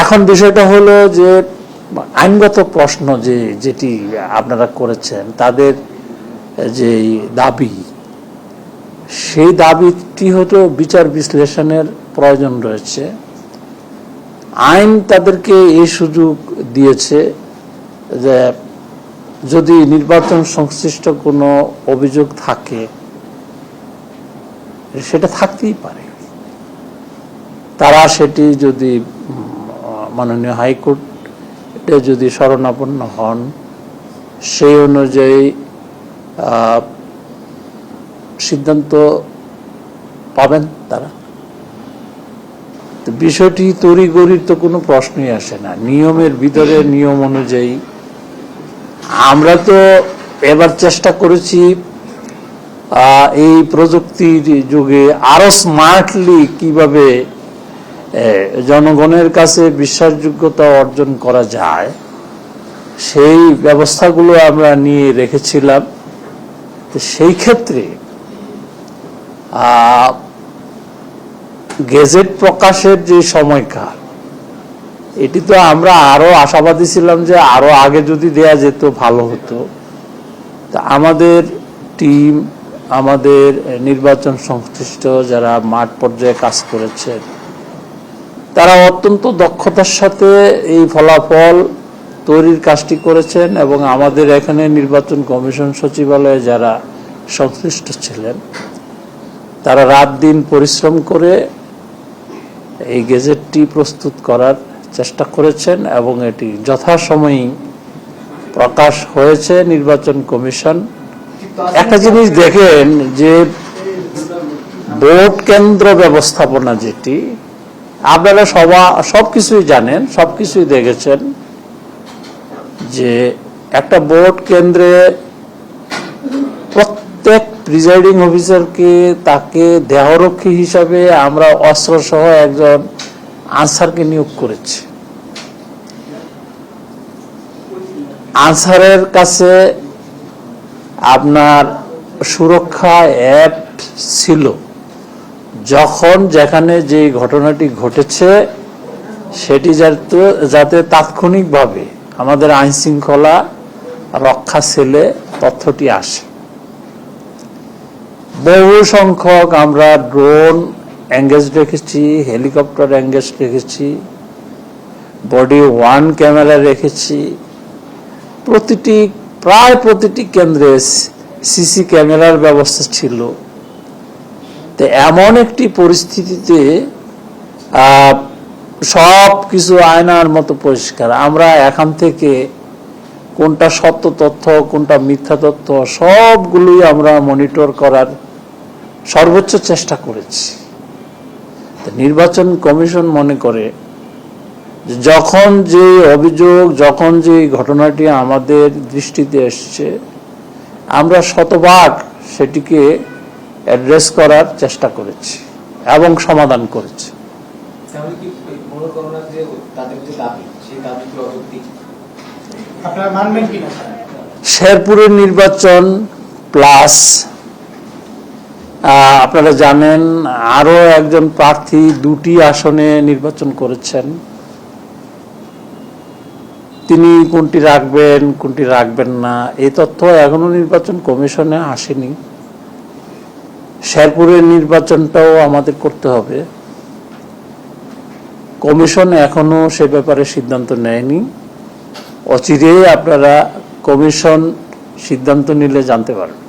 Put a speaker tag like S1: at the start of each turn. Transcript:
S1: এখন বিষয়টা হলো যে আইনগত প্রশ্ন যেটি আপনারা করেছেন, তাদের যে দাবি, সেই দাবিটি হলো বিচার বিশ্লেষণের প্রয়োজন রয়েছে। আইন তাদেরকে এই সুযোগ দিয়েছে যে যদি নির্বাচন সংশ্লিষ্ট কোনো অভিযোগ থাকে, সেটা থাকতেই পারে, তারা সেটি যদি মাননীয় হাইকোর্টে যদি শরণাপন্ন হন, সেই অনুযায়ী সিদ্ধান্ত পাবেন তারা। বিষয়টি তড়িঘড়ির তো কোনো প্রশ্নই আসে না, নিয়মের ভিতরে নিয়ম অনুযায়ী। আমরা তো এবার চেষ্টা করেছি এই প্রযুক্তির যুগে আরো স্মার্টলি কিভাবে জনগণের কাছে বিশ্বাসযোগ্যতা অর্জন করা যায়, সেই ব্যবস্থাগুলো আমরা নিয়ে রেখেছিলাম। সেই ক্ষেত্রে গেজেট প্রকাশের যে সময়কাল, এটি তো আমরা আরো আশাবাদী ছিলাম যে আরো আগে যদি দেয়া যেত ভালো হতো। তা আমাদের টিম, আমাদের নির্বাচন সংশ্লিষ্ট যারা মাঠ পর্যায়ে কাজ করেছেন, তারা অত্যন্ত দক্ষতার সাথে এই ফলাফল তৈরির কাজটি করেছেন। এবং আমাদের এখানে নির্বাচন কমিশন সচিবালয়ে যারা সংশ্লিষ্ট ছিলেন, তারা রাত দিন পরিশ্রম করে এই গেজেটটি প্রস্তুত করার চেষ্টা করেছেন এবং এটি যথাসময়ে প্রকাশ হয়েছে। নির্বাচন কমিশন একটা জিনিস দেখেন যে ভোট কেন্দ্র ব্যবস্থাপনা, যেটি আপনারা সবকিছুই জানেন, সবকিছুই দেখেছেন, যে একটা ভোট কেন্দ্রে প্রত্যেক প্রিজাইডিং অফিসারকে তাকে দেহরক্ষী হিসাবে আমরা অস্ত্র সহ একজন আনসারকে নিয়োগ করেছি। আনসারের কাছে আপনার সুরক্ষা অ্যাপ ছিল, যখন যেখানে যে ঘটনাটি ঘটেছে সেটি যাতে তাৎক্ষণিকভাবে আমাদের আইন শৃঙ্খলা রক্ষা সেলে তথ্যটি আসে। বহু সংখ্যক আমরা ড্রোন এঙ্গেজ রেখেছি, হেলিকপ্টার এঙ্গেজ রেখেছি, বডি ওয়ার্ন ক্যামেরা রেখেছি, প্রায় প্রতিটি কেন্দ্রে সিসি ক্যামেরার ব্যবস্থা ছিল। তো এমন একটি পরিস্থিতিতে সব কিছু আয়নার মতো পরিষ্কার। আমরা এখান থেকে কোনটা সত্য তথ্য, কোনটা মিথ্যা তথ্য, সবগুলোই আমরা মনিটর করার সর্বোচ্চ চেষ্টা করেছি। নির্বাচন কমিশন মনে করে যখন যে অভিযোগ, যখন যে ঘটনাটি আমাদের দৃষ্টিতে এসছে, আমরা শতভাগ সেটিকে অ্যাড্রেস করার চেষ্টা করেছি এবং সমাধান করেছি। শেরপুরের নির্বাচন প্লাস আপনারা জানেন আরো একজন প্রার্থী দুটি আসনে নির্বাচন করেছেন। তিনি কোনটি রাখবেন, কোনটি রাখবেন না, এই তথ্য এখনো নির্বাচন কমিশনে আসেনি। শেরপুরের নির্বাচনটাও আমাদের করতে হবে। কমিশন এখনো সে ব্যাপারে সিদ্ধান্ত নেয়নি। অচিরেই আপনারা কমিশন সিদ্ধান্ত নিলে জানতে পারবেন।